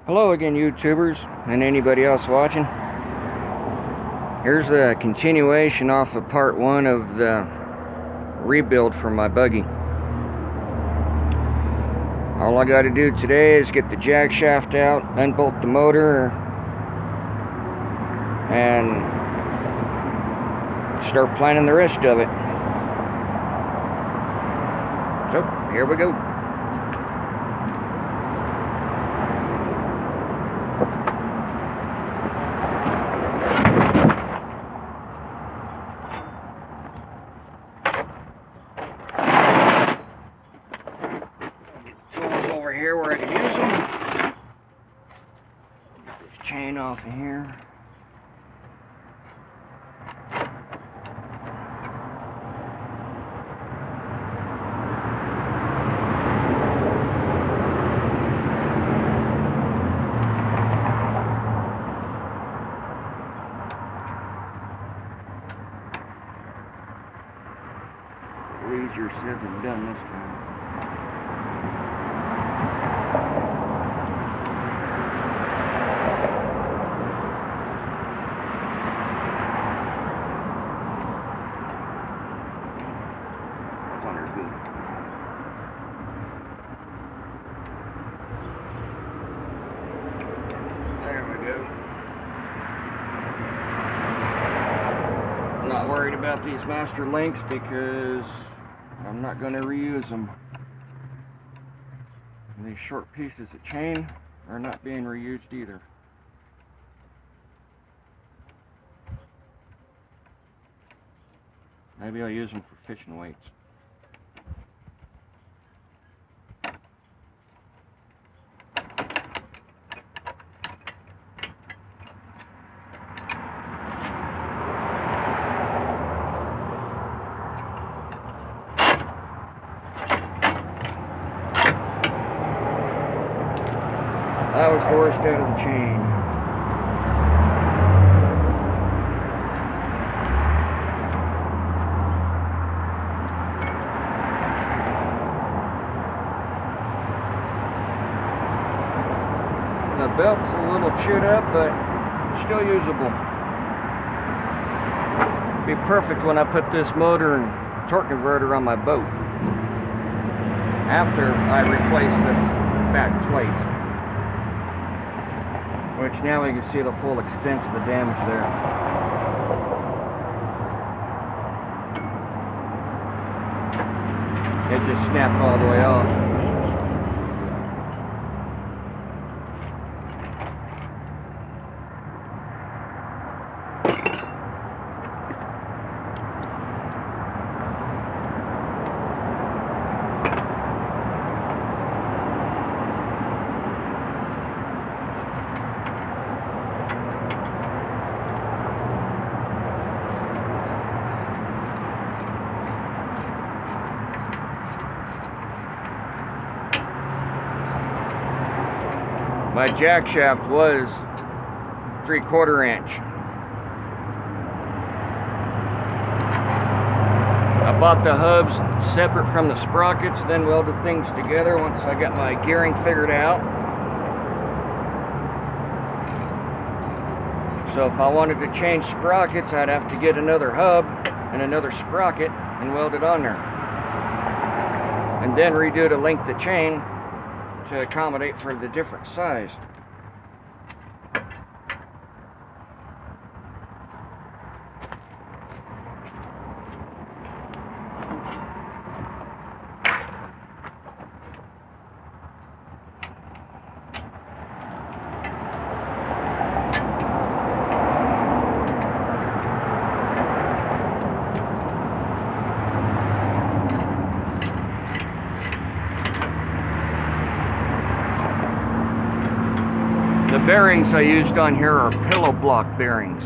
Hello again, YouTubers and anybody else watching. Here's a continuation off of part one of the rebuild for my buggy. All I got to do today is get the jack shaft out, unbolt the motor, and start planning the rest of it. So, here we go. Over here where I can use them. Get this chain off of here. Easier said than done this time. I'm not worried about these master links because I'm not going to reuse them. And these short pieces of chain are not being reused either. Maybe I'll use them for fishing weights. I was forced out of the chain. The belt's a little chewed up, but still usable. Be perfect when I put this motor and torque converter on my boat. After I replace this back plate. Which now we can see the full extent of the damage there. It just snapped all the way off. My jack shaft was 3/4 inch. I bought the hubs separate from the sprockets, then welded things together once I got my gearing figured out. So if I wanted to change sprockets, I'd have to get another hub and another sprocket and weld it on there. And then redo the length of chain to accommodate for the different size. The bearings I used on here are pillow block bearings.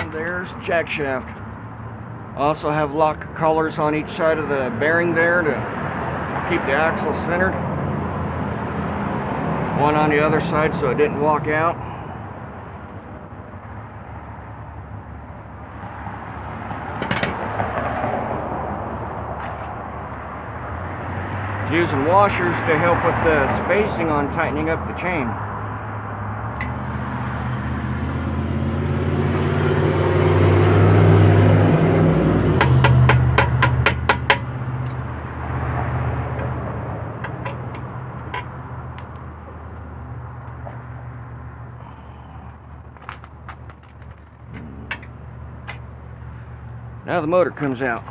And there's jack shaft. Also have lock collars on each side of the bearing there to keep the axle centered. One on the other side so it didn't walk out. It's using washers to help with the spacing on tightening up the chain. Now the motor comes out.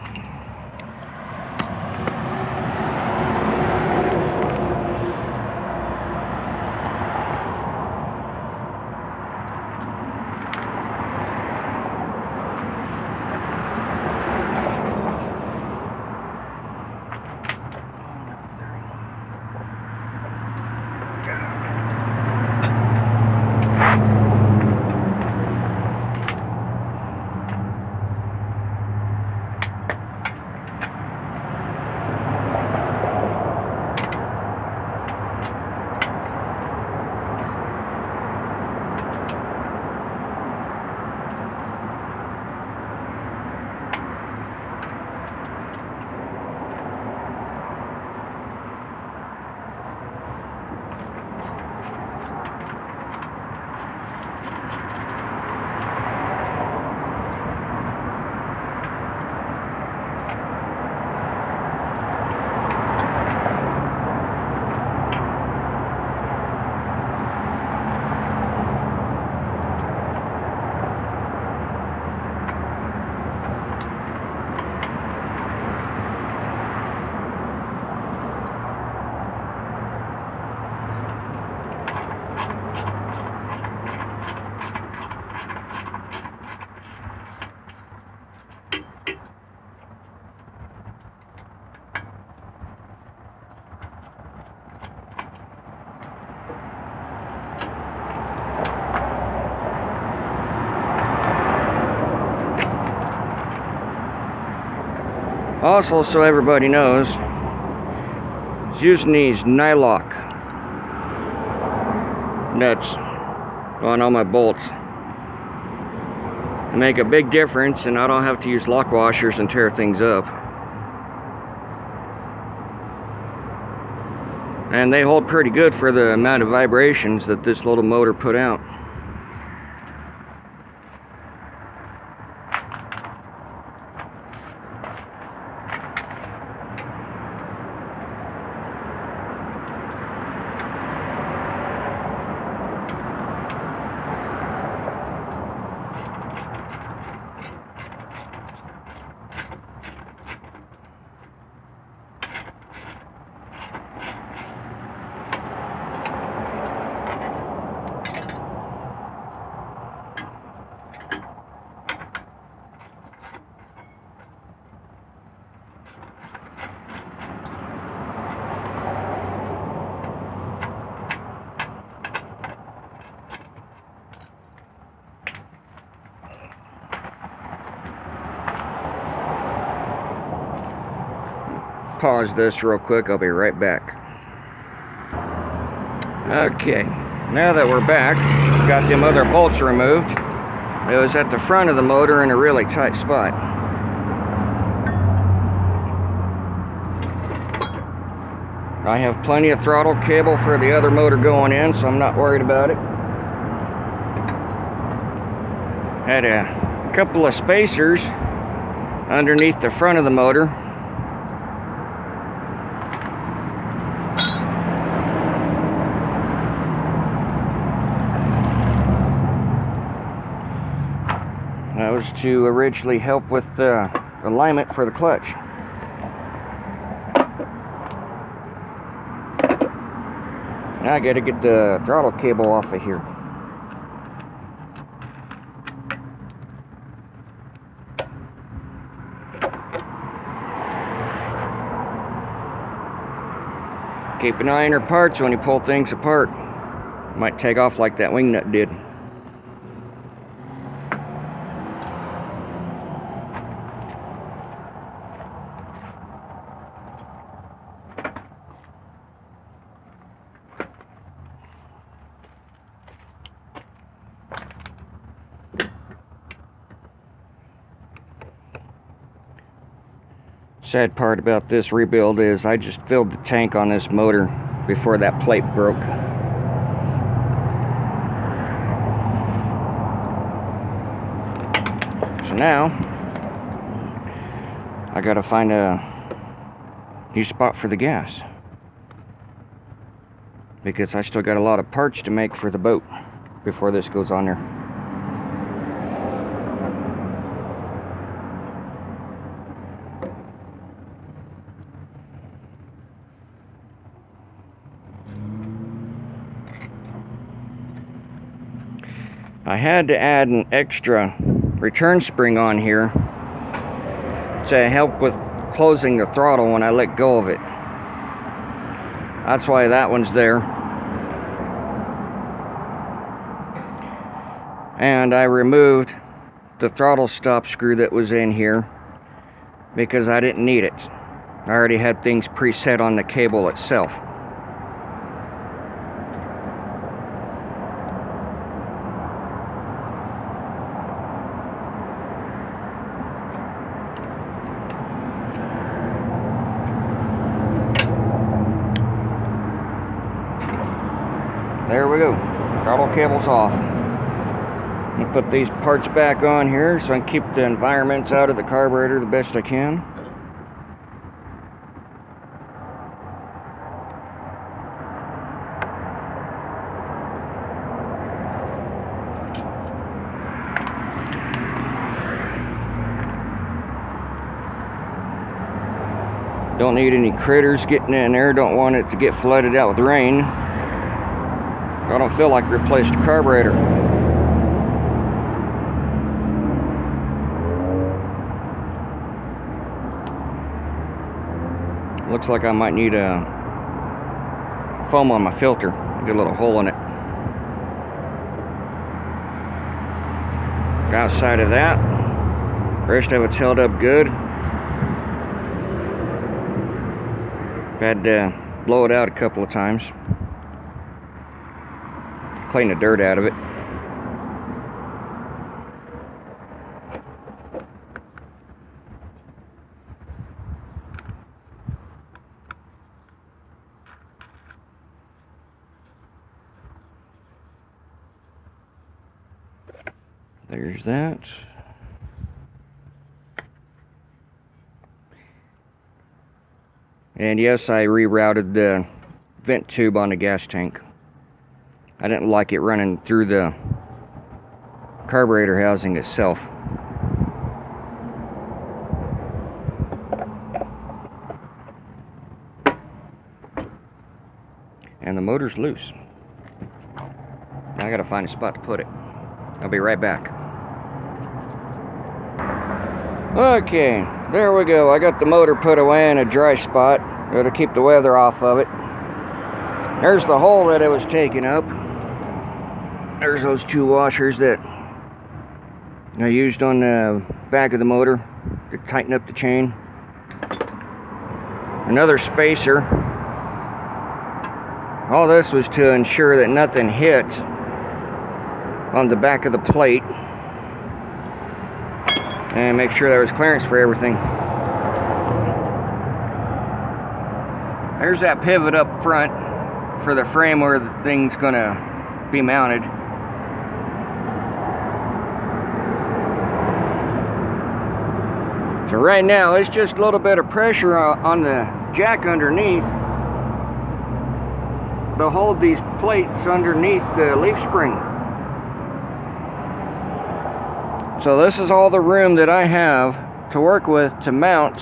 Also, so everybody knows, is using these nylock nuts on all my bolts. They make a big difference, and I don't have to use lock washers and tear things up. And they hold pretty good for the amount of vibrations that this little motor put out. Pause this real quick, I'll be right back. Okay, now that we're back, got them other bolts removed. It was at the front of the motor in a really tight spot. I have plenty of throttle cable for the other motor going in, so I'm not worried about it. Had a couple of spacers underneath the front of the motor. That was to originally help with the alignment for the clutch. Now I gotta get the throttle cable off of here. Keep an eye on your parts when you pull things apart. Might take off like that wing nut did. Sad part about this rebuild is I just filled the tank on this motor before that plate broke. So now I gotta find a new spot for the gas, because I still got a lot of parts to make for the boat before this goes on there. I had to add an extra return spring on here to help with closing the throttle when I let go of it. That's why that one's there. And I removed the throttle stop screw that was in here because I didn't need it. I already had things preset on the cable itself. There we go. Throttle cable's off. I'm gonna put these parts back on here so I can keep the environments out of the carburetor the best I can. Don't need any critters getting in there. Don't want it to get flooded out with rain. I don't feel like replaced the carburetor. Looks like I might need a foam on my filter. Get a little hole in it. Outside of that, rest of it's held up good. I've had to blow it out a couple of times. Clean the dirt out of it. There's that. And yes, I rerouted the vent tube on the gas tank. I didn't like it running through the carburetor housing itself. And the motor's loose. Now I gotta find a spot to put it. I'll be right back. Okay, there we go. I got the motor put away in a dry spot. Gotta keep the weather off of it. There's the hole that it was taking up. There's those two washers that I used on the back of the motor to tighten up the chain. Another spacer. All this was to ensure that nothing hit on the back of the plate and make sure there was clearance for everything. There's that pivot up front for the frame where the thing's gonna be mounted. So right now it's just a little bit of pressure on the jack underneath to hold these plates underneath the leaf spring. So this is all the room that I have to work with to mount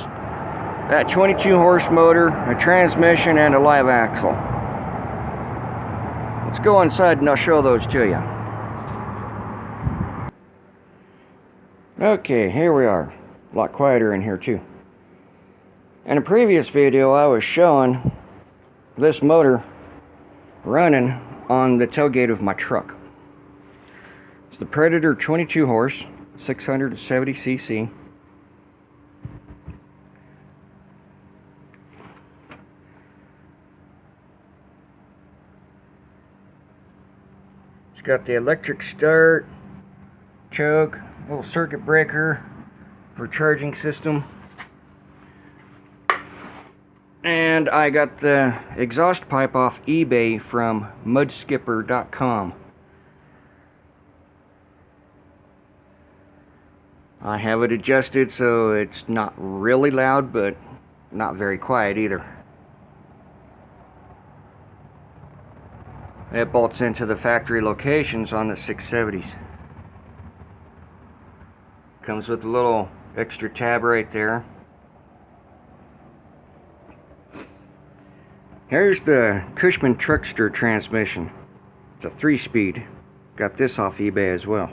that 22 horse motor, a transmission, and a live axle. Let's go inside and I'll show those to you. Okay, here we are. A lot quieter in here too. In a previous video I was showing this motor running on the tailgate of my truck. It's the Predator 22 horse, 670 cc. It's got the electric start, choke, little circuit breaker for charging system. And I got the exhaust pipe off eBay from mudskipper.com. I have it adjusted so it's not really loud, but not very quiet either. It bolts into the factory locations on the 670s. Comes with a little extra tab right there. Here's the Cushman Truckster transmission. It's a 3-speed. Got this off eBay as well.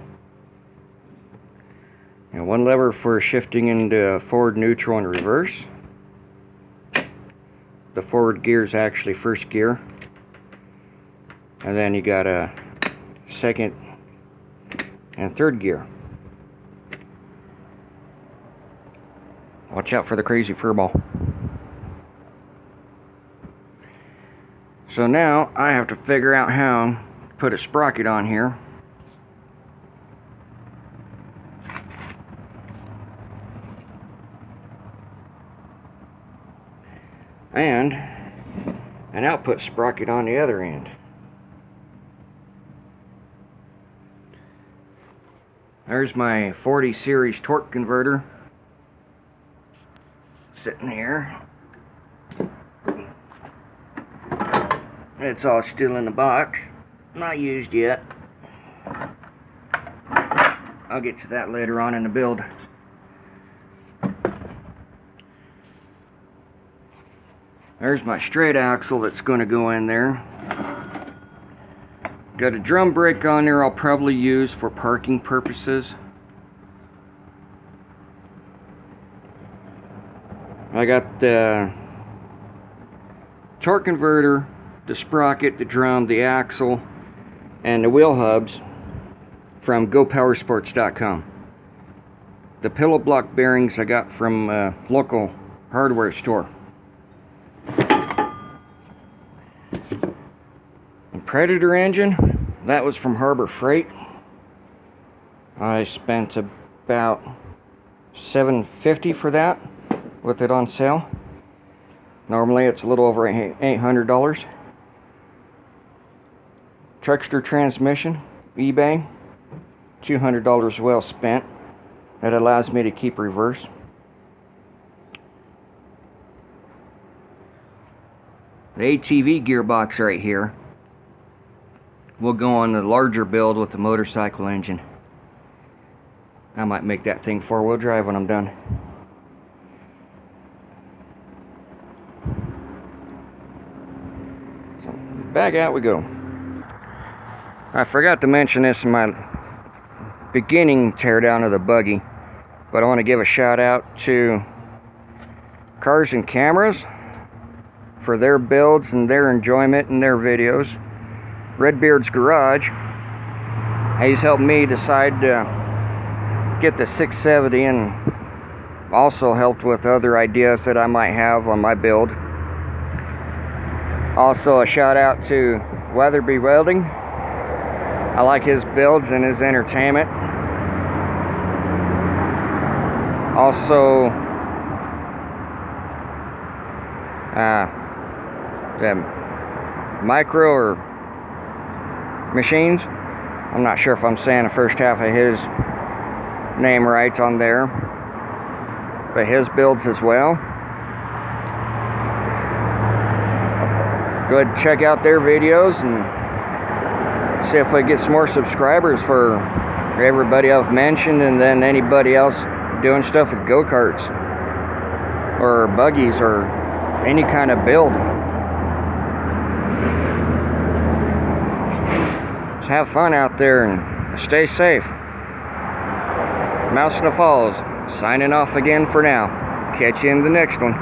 And one lever for shifting into forward, neutral, and reverse. The forward gear is actually first gear. And then you got a second and third gear. Watch out for the crazy furball. So now I have to figure out how to put a sprocket on here. And an output sprocket on the other end. There's my 40 series torque converter sitting here. It's all still in the box, not used yet. I'll get to that later on in the build. There's my straight axle that's going to go in there. Got a drum brake on there I'll probably use for parking purposes. I got the torque converter, the sprocket, the drum, the axle, and the wheel hubs from GoPowersports.com. The pillow block bearings I got from a local hardware store. And Predator engine, that was from Harbor Freight. I spent about $750 for that with it on sale. Normally it's a little over $800. Truckster transmission, eBay, $200 well spent. That allows me to keep reverse. The ATV gearbox right here will go on the larger build with the motorcycle engine. I might make that thing four-wheel drive when I'm done. So back out we go. I forgot to mention this in my beginning teardown of the Buggy, but I want to give a shout out to Cars and Cameras for their builds and their enjoyment and their videos. Redbeard's Garage, he's helped me decide to get the 670 and also helped with other ideas that I might have on my build. Also a shout out to Weatherby Welding. I like his builds and his entertainment. Also, the Micro or Machines. I'm not sure if I'm saying the first half of his name right on there, but his builds as well. Go ahead and check out their videos and see if we get some more subscribers for everybody I've mentioned, and then anybody else doing stuff with go-karts or buggies or any kind of build. Just have fun out there and stay safe. Mouse in the Falls, signing off again for now. Catch you in the next one.